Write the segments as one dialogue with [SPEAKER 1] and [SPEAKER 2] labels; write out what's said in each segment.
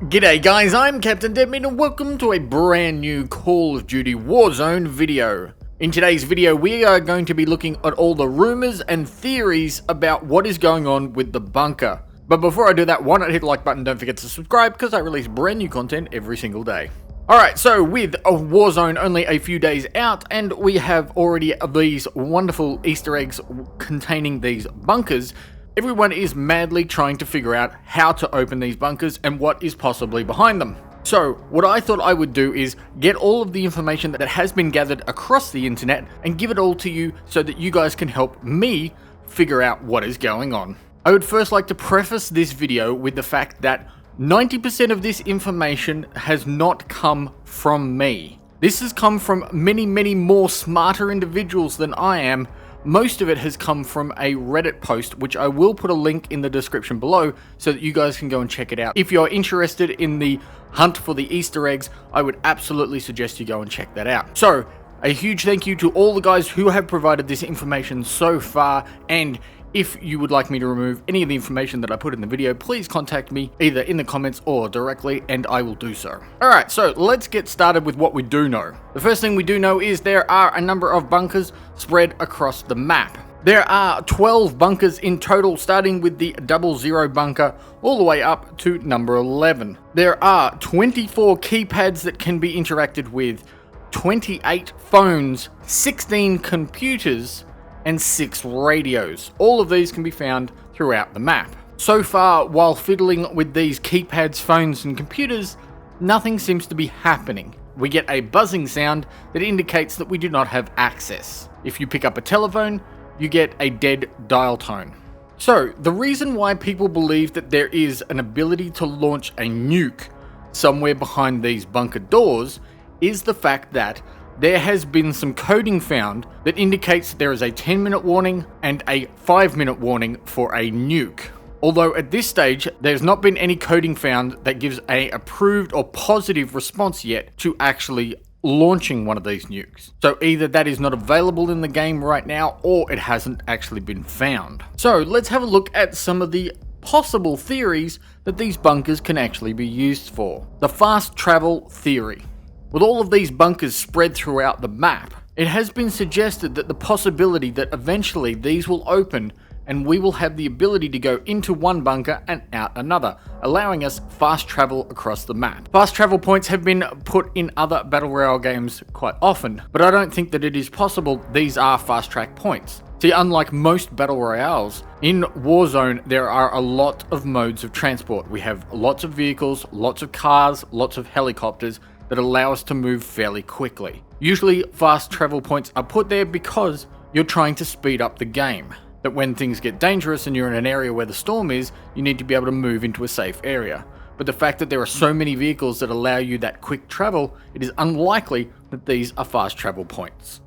[SPEAKER 1] G'day guys, I'm Captain Deadmeat and welcome to a brand new Call of Duty Warzone video. In today's video we are going to be looking at all the rumours and theories about what is going on with the bunker. But before I do that, why not hit the like button, don't forget to subscribe because I release brand new content every single day. Alright, so with a Warzone only a few days out and we have already these wonderful Easter eggs containing these bunkers, everyone is madly trying to figure out how to open these bunkers and what is possibly behind them. So, what I thought I would do is get all of the information that has been gathered across the internet and give it all to you so that you guys can help me figure out what is going on. I would first like to preface this video with the fact that 90% of this information has not come from me. This has come from many more smarter individuals than I am. Most of it has come from a Reddit post, which I will put a link in the description below so that you guys can go and check it out. If you're interested in the hunt for the Easter eggs, I would absolutely suggest you go and check that out. So, a huge thank you to all the guys who have provided this information so far, and if you would like me to remove any of the information that I put in the video, please contact me either in the comments or directly and I will do so. Alright, so let's get started with what we do know. The first thing we do know is there are a number of bunkers spread across the map. There are 12 bunkers in total, starting with the 00 bunker all the way up to number 11. There are 24 keypads that can be interacted with, 28 phones, 16 computers, and 6 radios. All of these can be found throughout the map. So far, while fiddling with these keypads, phones, and computers, nothing seems to be happening. We get a buzzing sound that indicates that we do not have access. If you pick up a telephone, you get a dead dial tone. So, the reason why people believe that there is an ability to launch a nuke somewhere behind these bunker doors is the fact that there has been some coding found that indicates there is a 10-minute warning and a 5-minute warning for a nuke. Although at this stage, there's not been any coding found that gives a approved or positive response yet to actually launching one of these nukes. So either that is not available in the game right now or it hasn't actually been found. So let's have a look at some of the possible theories that these bunkers can actually be used for. The fast travel theory. With all of these bunkers spread throughout the map, it has been suggested that the possibility that eventually these will open and we will have the ability to go into one bunker and out another, allowing us fast travel across the map. Fast travel points have been put in other Battle Royale games quite often, but I don't think that it is possible these are fast track points. See, unlike most Battle Royales, in Warzone there are a lot of modes of transport. We have lots of vehicles, lots of cars, lots of helicopters, that allow us to move fairly quickly. Usually fast travel points are put there because you're trying to speed up the game. That when things get dangerous and you're in an area where the storm is, you need to be able to move into a safe area. But the fact that there are so many vehicles that allow you that quick travel, it is unlikely that these are fast travel points.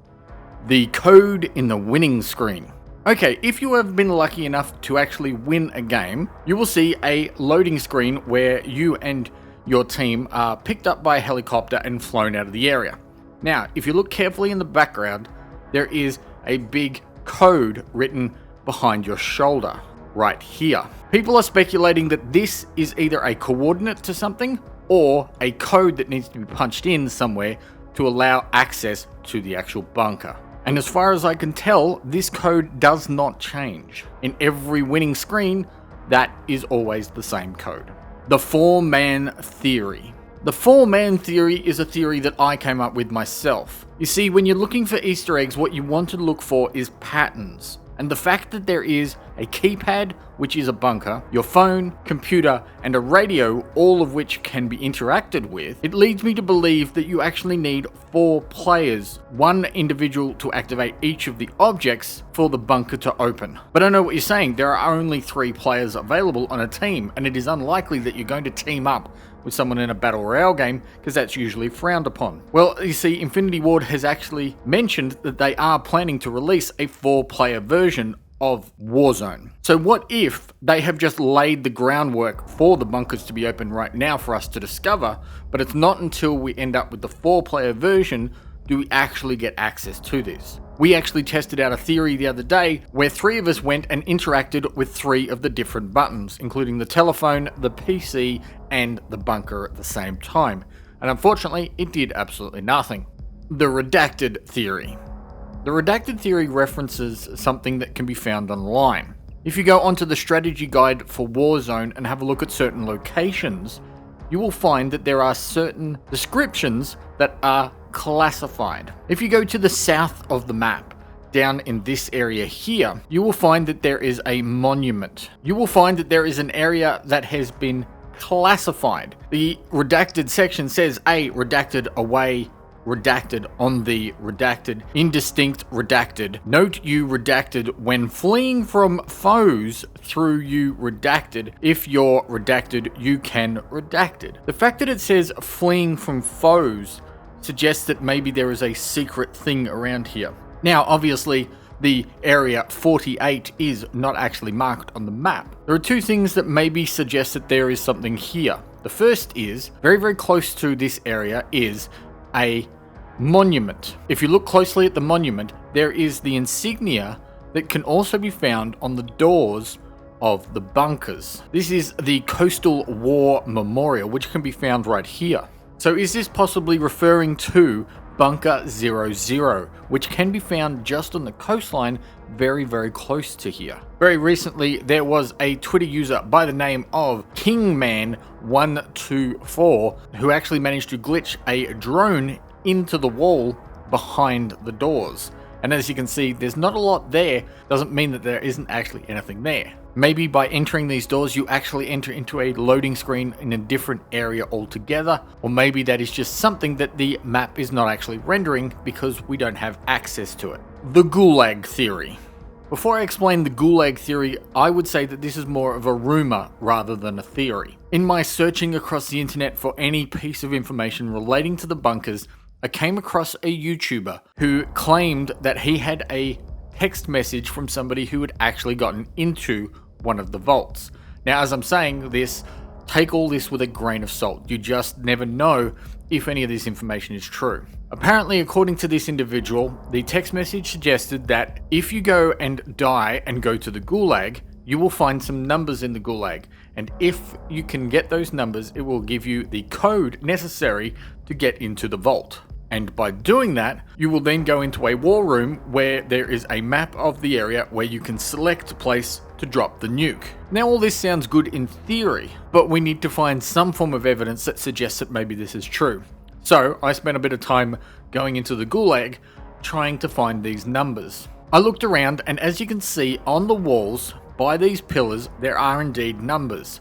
[SPEAKER 1] The code in the winning screen. Okay, if you have been lucky enough to actually win a game, you will see a loading screen where you and your team are picked up by a helicopter and flown out of the area. Now, if you look carefully in the background, there is a big code written behind your shoulder, right here. People are speculating that this is either a coordinate to something or a code that needs to be punched in somewhere to allow access to the actual bunker. And as far as I can tell, this code does not change. In every winning screen, that is always the same code. The 4-man theory. The 4-man theory is a theory that I came up with myself. You see, when you're looking for Easter eggs, what you want to look for is patterns. And the fact that there is a keypad, which is a bunker, your phone, computer, and a radio, all of which can be interacted with, it leads me to believe that you actually need 4 players, one individual to activate each of the objects for the bunker to open. But I know what you're saying, there are only 3 players available on a team, and it is unlikely that you're going to team up with someone in a Battle Royale game, because that's usually frowned upon. Well, you see, Infinity Ward has actually mentioned that they are planning to release a 4-player version of Warzone. So what if they have just laid the groundwork for the bunkers to be open right now for us to discover, but it's not until we end up with the 4-player version do we actually get access to this. We actually tested out a theory the other day where 3 of us went and interacted with 3 of the different buttons, including the telephone, the PC, and the bunker at the same time. And unfortunately, it did absolutely nothing. The redacted theory. The redacted theory references something that can be found online. If you go onto the strategy guide for Warzone and have a look at certain locations, you will find that there are certain descriptions that are classified. If you go to the south of the map, down in this area here, you will find that there is a monument. You will find that there is an area that has been classified. The redacted section says A, redacted away, redacted on the redacted, indistinct redacted. Note you redacted when fleeing from foes through you redacted. If you're redacted, you can redacted. The fact that it says fleeing from foes suggests that maybe there is a secret thing around here. Now, obviously, the area 48 is not actually marked on the map. There are 2 things that maybe suggest that there is something here. The first is, very, very close to this area is a monument. If you look closely at the monument, there is the insignia that can also be found on the doors of the bunkers. This is the Coastal War Memorial, which can be found right here. So is this possibly referring to Bunker 00, which can be found just on the coastline very, very close to here? Very recently, there was a Twitter user by the name of Kingman124 who actually managed to glitch a drone into the wall behind the doors. And as you can see, there's not a lot there. Doesn't mean that there isn't actually anything there. Maybe by entering these doors, you actually enter into a loading screen in a different area altogether. Or maybe that is just something that the map is not actually rendering because we don't have access to it. The GULAG theory. Before I explain the GULAG theory, I would say that this is more of a rumor rather than a theory. In my searching across the internet for any piece of information relating to the bunkers, I came across a YouTuber who claimed that he had a text message from somebody who had actually gotten into one of the vaults. Now, as I'm saying this, take all this with a grain of salt. You just never know if any of this information is true. Apparently, according to this individual, the text message suggested that if you go and die and go to the GULAG, you will find some numbers in the GULAG. And if you can get those numbers, it will give you the code necessary to get into the vault. And by doing that, you will then go into a war room where there is a map of the area where you can select a place to drop the nuke. Now, all this sounds good in theory, but we need to find some form of evidence that suggests that maybe this is true. So I spent a bit of time going into the GULAG trying to find these numbers. I looked around, and as you can see on the walls by these pillars, there are indeed numbers.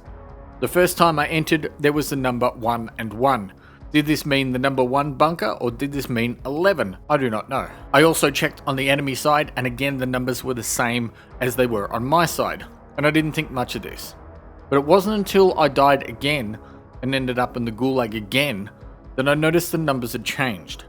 [SPEAKER 1] The first time I entered, there was the number 1 and 1. Did this mean the number 1 bunker, or did this mean 11? I do not know. I also checked on the enemy side, and again the numbers were the same as they were on my side, and I didn't think much of this. But it wasn't until I died again and ended up in the GULAG again that I noticed the numbers had changed.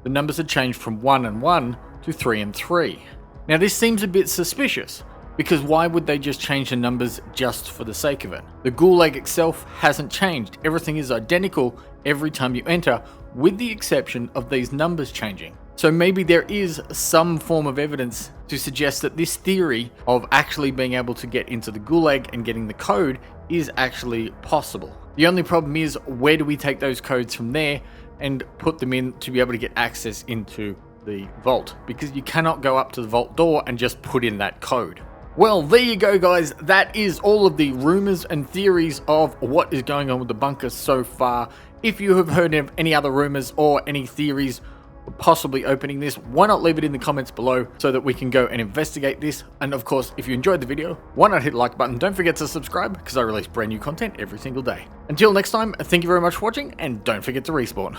[SPEAKER 1] The numbers had changed from 1 and 1 to 3 and 3. Now this seems a bit suspicious, because why would they just change the numbers just for the sake of it? The GULAG itself hasn't changed. Everything is identical every time you enter, with the exception of these numbers changing. So maybe there is some form of evidence to suggest that this theory of actually being able to get into the GULAG and getting the code is actually possible. The only problem is, where do we take those codes from there and put them in to be able to get access into the vault? Because you cannot go up to the vault door and just put in that code. Well, there you go, guys. That is all of the rumors and theories of what is going on with the bunker so far. If you have heard of any other rumors or any theories possibly opening this, why not leave it in the comments below so that we can go and investigate this? And of course, if you enjoyed the video, why not hit the like button? Don't forget to subscribe, because I release brand new content every single day. Until next time, thank you very much for watching, and don't forget to respawn.